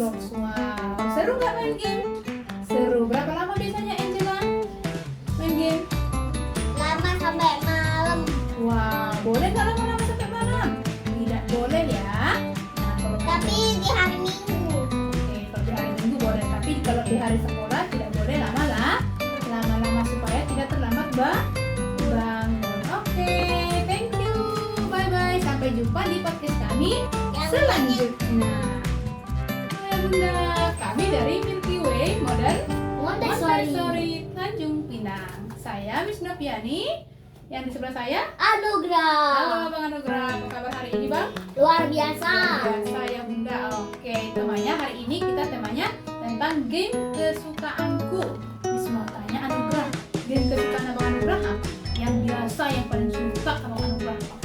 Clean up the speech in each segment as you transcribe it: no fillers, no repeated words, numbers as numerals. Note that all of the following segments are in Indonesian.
Roblox. Wow, seru nggak main game? Seru. Berapa lama biasanya Angela main game? Lama sampai malam. Wow, boleh nggak lama-lama sampai malam? Tidak boleh ya. Nah, kalau Tapi di hari Minggu. Oke, kalau di hari Minggu boleh, tapi kalau di hari sekolah tidak boleh lama-lama supaya tidak terlambat bangun. Oke, thank you. Bye bye. Sampai jumpa di podcast kami Yang selanjutnya. Hai Bunda, kami dari Milky Way Modern Montessori Tanjung Pinang. Saya Miss Noviani. Yang di sebelah saya, Anugerah. halo Bang Anugrah. Apa kabar hari ini Bang? Luar biasa. Biasa ya Bunda. Oke, temanya hari ini kita temanya tentang game kesukaanku. Miss mau tanya Anugrah, game kesukaan Abang Anugrah apa? Yang biasa yang paling suka Abang Anugrah apa?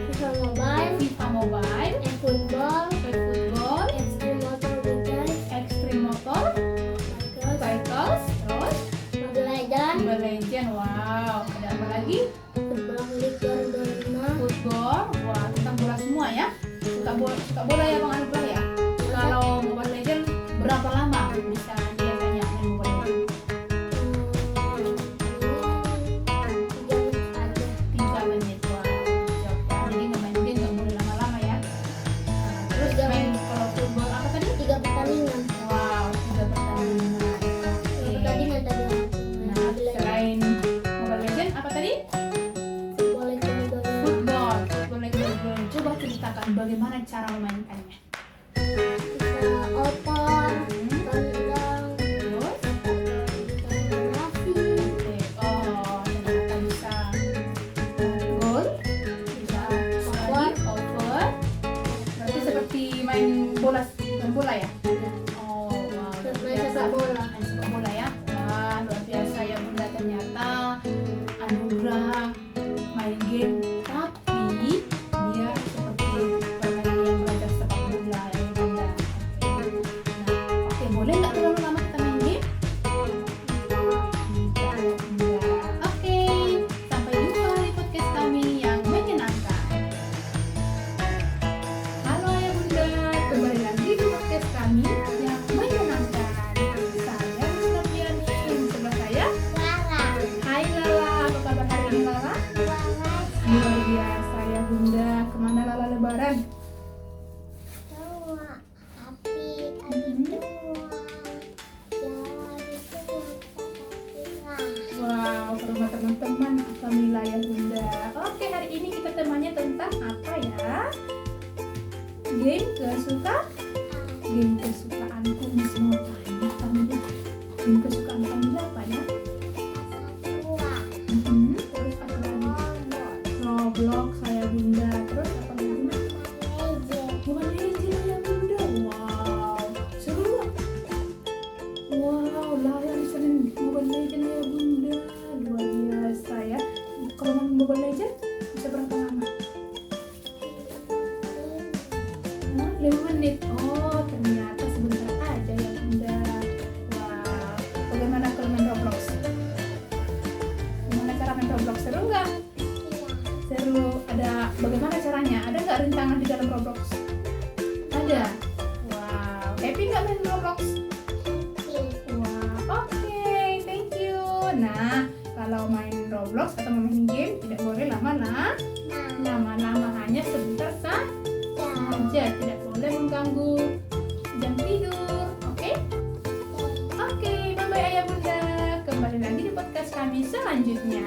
FIFA Mobile, FIFA Mobile, football, football, extreme motor bike, extreme motor, cycles, terus Mobile Legends, Mobile Legend. Wow, ada apa lagi? football league 2005. Football. Wah, tentang bola semua ya. Suka bola ya Bang Anugrah ya. Kalau Mobile Legend berapa lama bisa biasanya main Mobile Legend? 3 menit. Wah, jauh. Jadi nggak main game nggak boleh lama-lama ya. Nah, terus main kalau football apa tadi? 3 pertandingan. Wow, 3 pertandingan. Oke. Pertandingan tadi. Nah, selain Mobile Legend apa tadi? Football league 2005. Football Legend. Coba ceritakan bagaimana cara memainkannya. Bisa oper, tendang, Terus? nasi, Oke, oh ternyata bisa gol, bisa lagi over. Berarti seperti main bola ya? Oh wow, luar main biasa. sepak bola. Main sepak bola ya? Wah luar biasa ya Bunda, ternyata Anugrah main game tapi dia seperti permainan yang belajar sepak bola ya Bunda. Nah, oke, boleh nggak terlalu lama kita main game? Oke, sampai jumpa di podcast kami yang menyenangkan. Halo ya Bunda, kembali lagi di podcast kami yang menyenangkan. Saya Miss Noviani, di sebelah saya. Lara, Hai Lala, apa kabar hari ini Lala? Lara, Luar biasa ya Bunda, kemana Lala lebaran? semua api, api semua, jalan itu Wow, ke rumah teman-teman, alhamdulillah ya Bunda. Oke, hari ini kita temanya tentang apa ya? Game kesukaanku. Miss mau tanya kamu, game kesukaan kamu apa ya? Terus apa lagi? Roblox saya Bunda. Terus apa lagi? Mobile Legends ya Bunda. Wow, seru nggak? Wow, lah yang sering Mobile Legends ya Bunda. Luar biasa ya. Kalau main Mobile Legends bisa berapa lama? 5 menit. Oh, ternyata sebentar aja ya Bunda. Wow, bagaimana kalau main Roblox? Gimana cara main Roblox? Seru nggak? Seru. Ada bagaimana caranya? Ada nggak rintangan di dalam Roblox? Ada. Wow, happy nggak main Roblox? Wow, oke, thank you. Nah, kalau main Roblox atau main game tidak boleh lama-lama, hanya sebentar saja, tidak boleh mengganggu jam tidur. Oke? Oke, bye bye ayah Bunda. Kembali lagi di podcast kami selanjutnya.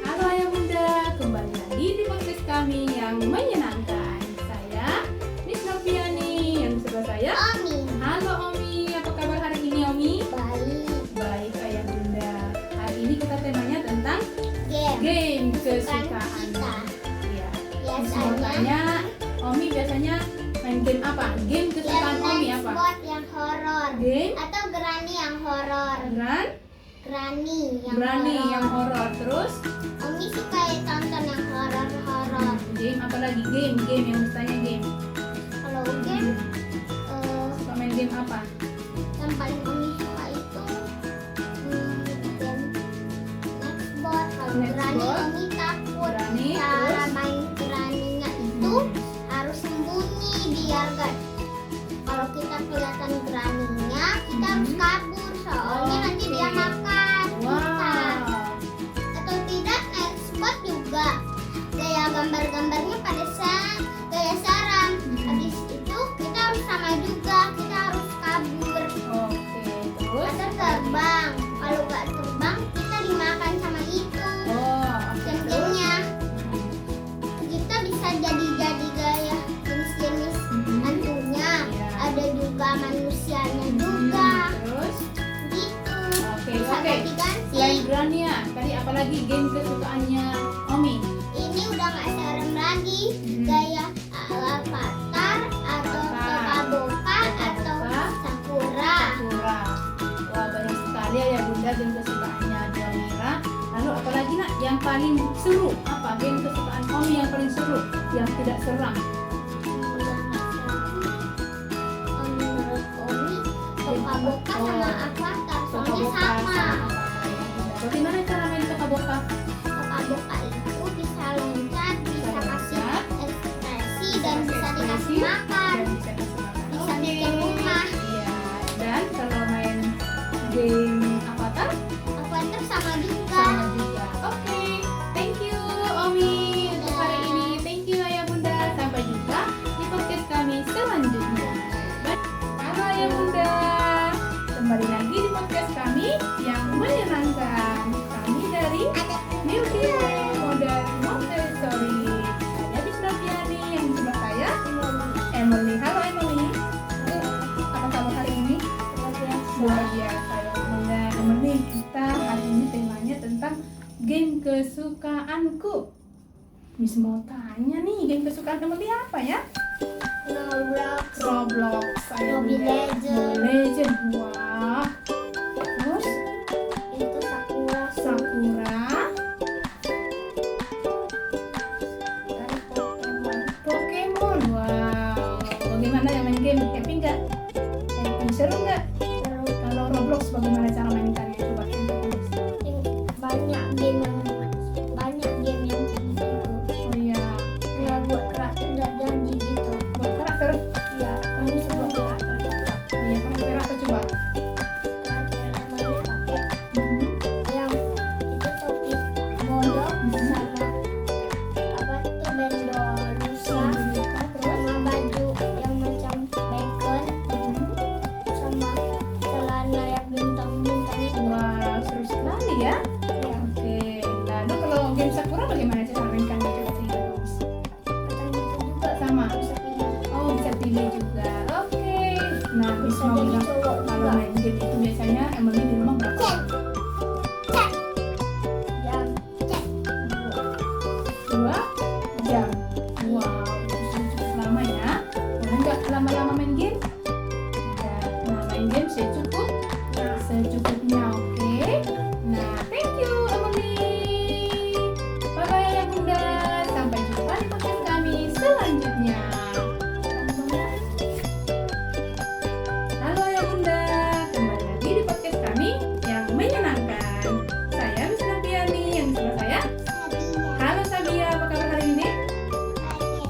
Halo ayah Bunda, kembali lagi di podcast kami yang menyenangkan. Saya Miss Noviani, yang di sebelah saya. Omi, Halo Omi, apa kabar hari ini Omi? baik, Baik ayah Bunda. Hari ini kita temanya tentang game, game kesukaan kesukaan. kita. Iya. Miss mau Biasanya tanya, Omi biasanya main game apa? Game kesukaan Omi apa? sport yang horor Game atau Granny yang horor. Granny yang horor. Terus Omi suka tonton yang horor-horor. game apa lagi? Game yang misalnya game. Kalau game Suka main game apa? yang paling Omi suka itu game Nextbot. Kalau Nextbot. Granny Omi takut. Granny, Cara terus? main Granny-nya itu harus sembunyi biar gak, kalau kita kelihatan Granny-nya, kita harus kabur soalnya nanti dia makan kita. Atau tidak naik spot juga. Gaya gambarnya pada gaya sarang. Habis itu kita harus sama juga, kita harus kabur. Oke, terus? Atau terbang. Kalau gak terbang, kita dimakan sama itu. Game-gamenya. Kita bisa jadi gaya jenis-jenis hantunya. Ada juga manusianya juga. Terus? Gitu. Oke. Ganti-ganti. Selain Grania, tadi apa lagi game kesukaannya Omi? Ini udah gak serem lagi. Gaya Avatar atau Toka-Boka atau Sakura. Wah, banyak sekali ya Bunda game kesukaannya Jamira. Lalu apa lagi nak yang paling seru? Apa game kesukaan Omi yang paling seru? Yang tidak seram? Menurut Omi, Toka-Boka sama Avatar soalnya sama. Bagaimana cara main Toka-Boka? Toka-Boka itu bisa loncat, bisa kasih ekspresi dan bisa dikasih makan. Bisa bikin rumah. Iya. Dan kalau main game Avatar? Avatar sama juga. Sama juga. Oke, thank you Omi untuk hari ini. Thank you Ayah Bunda. Sampai jumpa di podcast kami selanjutnya. Halo Ayah Bunda. Kembali lagi di podcast kami yang menyenangkan. Kami dari Milky Way Modern Montessori. Saya Bisma Piani, yang di sebelah saya Emily. Halo Emily. Apa kabar hari ini? Luar biasa ya Bunda. Emily, kita hari ini temanya tentang game kesukaanku. Miss mau tanya nih, game kesukaan Emily apa ya? Roblox. Mobile Legends. Wah. Terus Itu Sakura. Pokemon. Wow. Bagaimana ya main game? Happy nggak? Happy, seru nggak? Kalau Roblox bagaimana cara mainkannya? Coba kita Roblox. Banyak game yang gitu. Oh iya. Ya buat karakter dan janji gitu. Buat karakter. Ya, kamu sebuah karakter juga. Oh iya, karakter apa coba? Karakter yang mana pakai yang itu topi bodoh sama apa itu bendol rusa sama baju yang macam bacon sama celana yang bintang-bintang itu. Wah, seru sekali ya. Ya, Oke. Lalu kalau game Sakura bagaimana cara mainkannya? Coba cerita dong. macam gitu juga Sama. bisa pilih. Oh, bisa pilih juga. Oke. Nah, Bisa mau jadi bilang cowok kalau juga. main game itu biasanya Emily di rumah berapa? Cek. Yang cek. 2 jam. Wow, itu cukup lama ya. Boleh nggak lama-lama main game? Ya, nah main game secukupnya, oke. Nah, thank you Emily. Bye bye ya Bunda. Sampai jumpa di podcast kami selanjutnya. Halo ya Bunda, kembali lagi di podcast kami yang menyenangkan. Saya Miss Nabiani, yang di sebelah saya. Halo Sabia, apa kabar hari ini?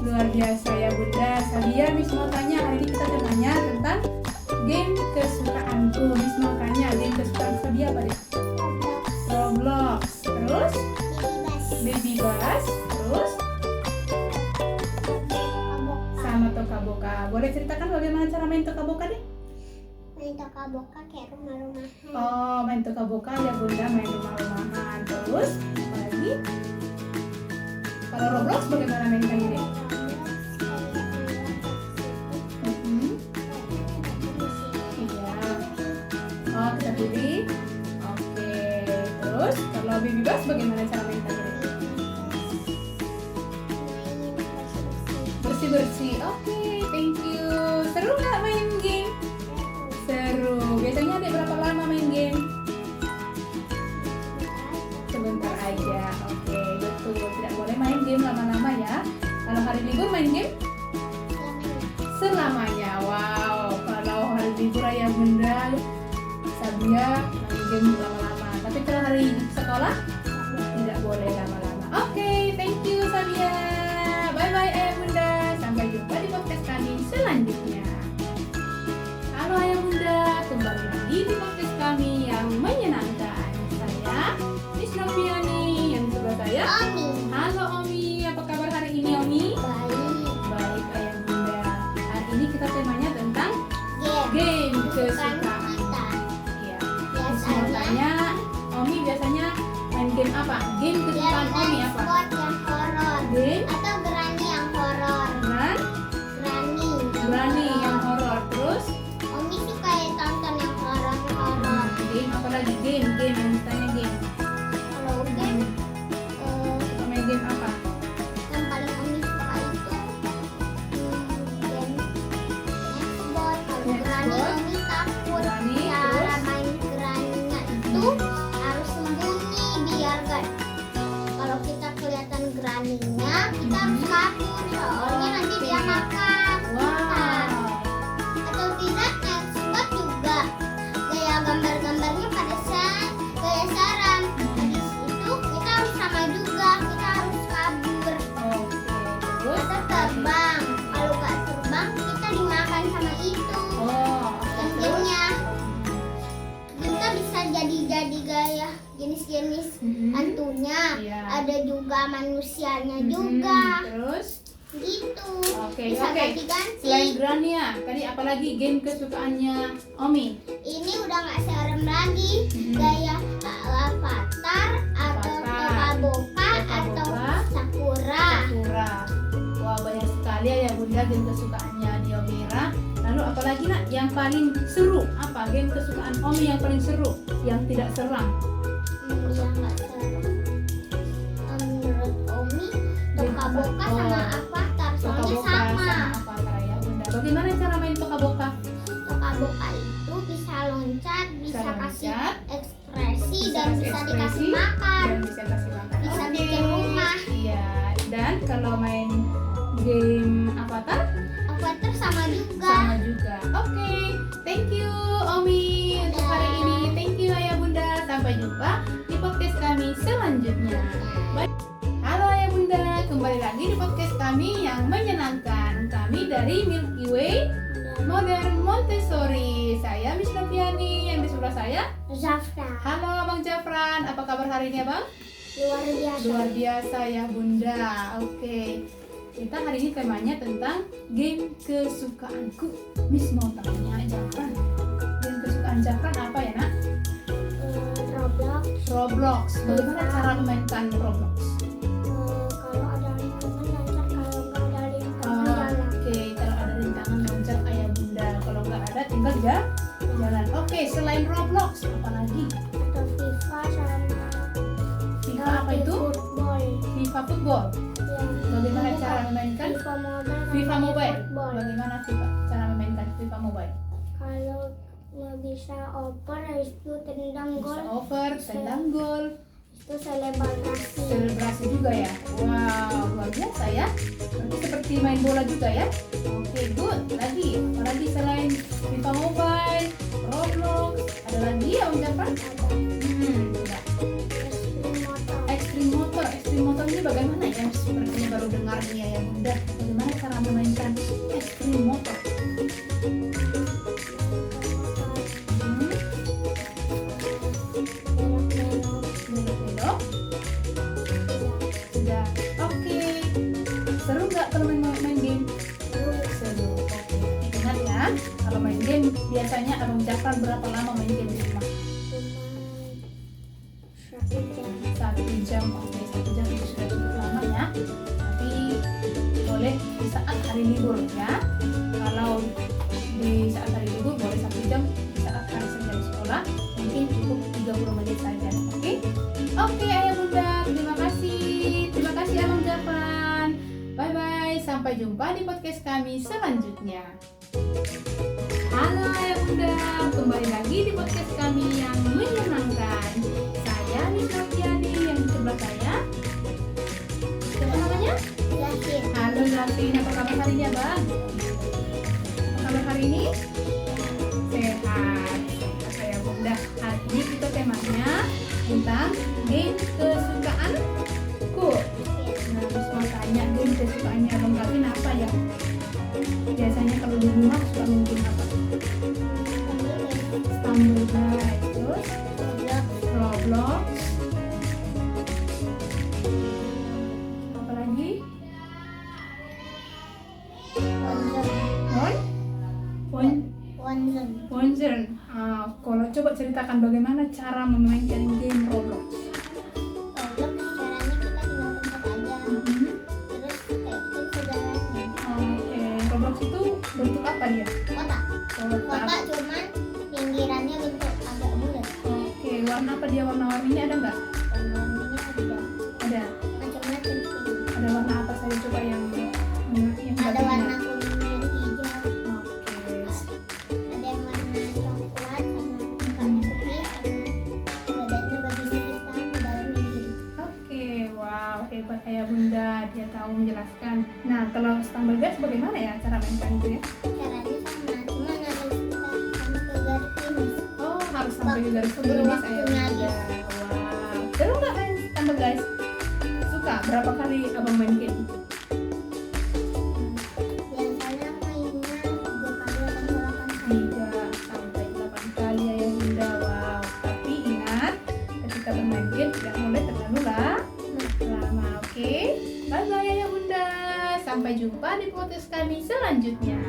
Luar biasa ya Bunda. Sabia, Miss mau tanya, hari ini kita tanya tentang game kesukaanku. Miss mau tanya, game kesukaan Sabia apa deh? Roblox. Terus Baby Bus. Terus sama Toka-Boka. Boleh ceritakan bagaimana cara main Toka-Boka deh? Main Toka-Boka kayak rumah-rumahan. Oh, main Toka-Boka ya Bunda, main rumah-rumahan. Terus apa lagi? Kalau Roblox bagaimana mainkannya deh? Iya. Oh, kita pilih. Oke. Terus kalau Baby Bus bagaimana cara mainkannya deh? Bersih-bersih. Oke, thank you. Seru nggak main game? Seru. Biasanya ada berapa lama main game? Sebentar aja. Oke, betul. Tidak boleh main game lama-lama ya. Kalau hari libur main game selamanya. Wow. Kalau hari libur Ayah Bunda Sabia main game lama-lama. Tapi kalau hari sekolah tidak boleh lama-lama. Oke, thank you Sabia. Bye bye Ayah Bunda. Sampai jumpa di podcast kami selanjutnya. game apa? Game kesukaan Omi apa? Spot yang horor. Game Atau Granny yang horor. Granny yang horor. Terus Omi suka yang tonton yang horor. game apa lagi? Game yang ditanya game. Kalau game Suka main game apa? yang paling Omi suka itu game Nextbot. Kalau Granny Nextbot. Omi takut. Granny, Cara terus? main Granny-nya itu harus sembunyi biar gak. Kalau kita kelihatan Granny-nya, kita harus kabur soalnya nanti dia makan. Wow. Atau tidak Nextbot juga gaya gambar-gambarnya pada gaya seram. Habis itu kita harus sama juga, kita harus kabur. Oke, terus? Atau terbang. Kalau nggak terbang kita dimakan sama itu. Oh, Dan terus? gamenya kita bisa jadi gaya jenis-jenis Mhm. hantunya. Iya. Ada juga manusianya Mhm. juga. Terus? Gitu. Oke, Bisa oke. ganti-ganti. Selain Granny ya, tadi apalagi game kesukaannya Omi? Ini udah nggak serem lagi. Mhm. Gaya Avatar atau Avatar. Toka Boca Toka atau Boca. Sakura. Sakura. Wah, banyak sekali ya Bunda game kesukaannya di Omira. Lalu apalagi nak yang paling seru? Apa game kesukaan Omi yang paling seru? Yang tidak seram? Yang nggak serem. Menurut Omi, Toka Boca Oh. sama Avatar Toka soalnya Boca sama. Avatar ya Bunda. Bagaimana cara main Toka Boca? Toka Boca itu bisa loncat, bisa kasih loncat, ekspresi dan kasih bisa ekspresi, dikasih makan. dan bisa kasih makan. Bisa Oke. bikin rumah. Iya. Dan kalau main game Avatar Avatar sama juga. sama juga. Oke, thank you Omi untuk hari ini. Thank you Ayah Bunda. Sampai jumpa di podcast kami selanjutnya. Bye. Halo Ayah Bunda, kembali lagi di podcast kami yang menyenangkan. Kami dari Milky Way Modern Montessori. Saya Miss Noviani, yang di sebelah saya. Zafra. Halo Abang Jafran, apa kabar hari ini Abang? Luar biasa. Luar biasa ya Bunda. Oke, kita hari ini temanya tentang game kesukaanku. Miss mau tanya Jafran, game kesukaan Jafran apa ya nak? Roblox. Roblox. Bagaimana cara memainkan Roblox? Kalau ada rintangan lancar, kalau nggak ada rintangan jalan. Oke, kalau ada rintangan loncat Ayah Bunda. Kalau nggak ada tinggal jalan. Oke, selain Roblox apa lagi? Atau FIFA sama FIFA apa itu? Football. FIFA Football. Ya. Bagaimana Bukan. cara memainkan FIFA Mobile. FIFA sama Mobile? Football. Bagaimana cara memainkan FIFA Mobile? Kalau nggak bisa oper, habis itu tendang Bisa gol, over, tendang gol, itu selebrasi. selebrasi juga ya. Wow, luar biasa ya. Berarti seperti main bola juga ya. Oke, good. Lagi, apalagi selain FIFA Mobile, Roblox, ada lagi ya Om Jafar? Udah. Extreme motor. Extreme motor ini bagaimana ya? Sepertinya baru dengar nih ya Bunda. Bagaimana cara memainkan extreme motor? Belok-belok. Sudah. Oke. Seru nggak kalau main game? Seru. Oke. Ingat ya, kalau main game biasanya Abang Jafar berapa lama main game di rumah? Cuma 1 jam. 1 jam. Oke, 1 jam itu sudah cukup lama ya. Tapi boleh di saat hari libur ya. Kalau di saat hari libur boleh 1 jam. Di saat hari Senin sekolah mungkin cukup 30 menit saja. Oke? Oke Ayah Bunda, terima kasih. Terima kasih Abang Jafran. Bye bye. Sampai jumpa di podcast kami selanjutnya. Halo Ayah Bunda, kembali lagi di podcast kami yang menyenangkan. Saya Miss Noviani, yang di sebelah saya. Siapa namanya? Yasin. Halo Zafin, apa kabar hari ini Abang? Apa kabar hari ini? Sehat. Sehat Ayah Bunda. Hari ini kita temanya tentang game kesukaanku. Nah, Miss mau tanya game kesukaannya Abang Zafin apa ya? Biasanya kalau di rumah suka main game apa? Stumble Guys, terus Roblox. Apa lagi? Wonzern. Kalau coba ceritakan bagaimana cara memainkan game Roblox. Bentuk apa dia? Kotak. Kotak. Kotak cuman pinggirannya bentuk agak bulat. Oke, warna apa dia? Warna-warninya ada nggak? Warnanya ada Ada. macam-macam sih. Ada warna apa saja coba yang Ada Mbak warna ingat? kuning dan hijau. Oke. Ada yang warna coklat sama mukanya putih sama badannya bagian hitam dalamnya biru. Oke, wow, hebat ayah bunda, dia tahu menjelaskan. Nah, kalau stumble guys bagaimana ya cara mainkan itu ya? Caranya sama, cuma harus kita sama ke garis finish. Oh, harus sampai ke garis Waktu- finish ayah waktunya bunda. aja. Wow, seru nggak main stumble guys? Suka? Berapa kali abang main game? Biasanya mainnya 3 kali atau 8 kali. 3 sampai 8 kali ayah bunda. Wow, tapi ingat ketika bermain game tidak boleh terlalu lama, oke? Bye bye ayah bunda. Sampai jumpa di podcast kami selanjutnya.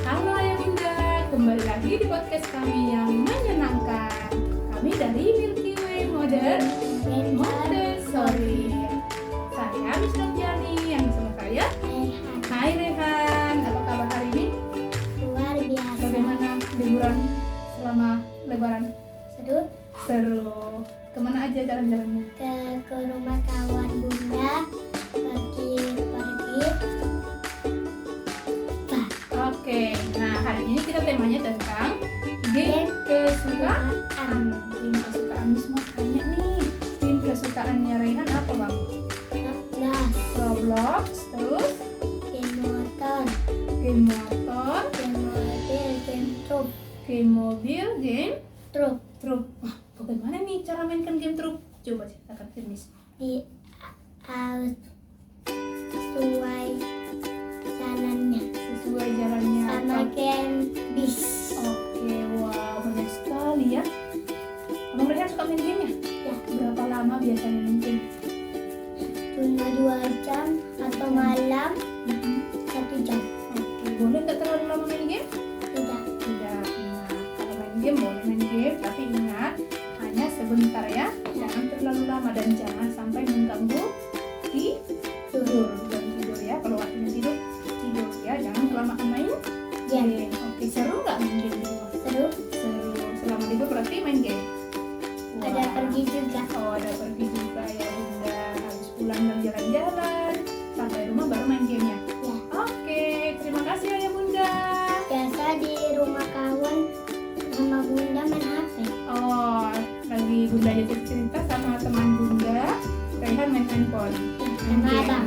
Halo ayah bunda, kembali lagi di podcast kami yang menyenangkan. Kami dari Milky Way Modern Montessori. Saya Miss Nurjani, yang bersama saya. Hai Rehan, apa kabar hari ini? Luar biasa. Bagaimana liburan selama lebaran? Seru. Seru. Kemana aja jalan-jalannya? Ke rumah kawan bunda pergi. Oke, nah hari ini kita temanya tentang game kesukaan. Game kesukaan Miss mau tanya nih, game kesukaannya Rehan apa bang? Gas, Roblox, terus game motor, game motor, game mobil, game truk, game mobil, game truk truk. Wah, bagaimana nih cara mainkan game truk? Coba ceritakan ke Miss. di harus sesuai jalannya Sesuai jalannya. sama game bis. Oke, wow, banyak sekali ya. Abang Rehan suka main game ya? Ya, Berapa lama biasanya main game? cuma 2 jam atau malam 1 jam. Oke, boleh nggak terlalu lama main game? Tidak. Tidak. Nah, kalau main game boleh main game, tapi ingat hanya sebentar ya. Jangan terlalu lama dan jangan sampai mengganggu tidur. Dan tidur ya, kalau waktunya tidur ya. Jangan kelamaan main game. Oke, seru nggak main game di rumah? Seru. Seru. Selama tidur berarti main game. Ada Wah. pergi juga. Oh, ada pergi juga ya bunda. Habis pulang dan jalan-jalan, sampai rumah baru main gamenya. Ya. Oke, terima kasih ayah bunda. Biasa di rumah kawan sama bunda main HP. Oh, lagi bunda jadi cerita sama teman bunda, Rehan main handphone. Sama abang.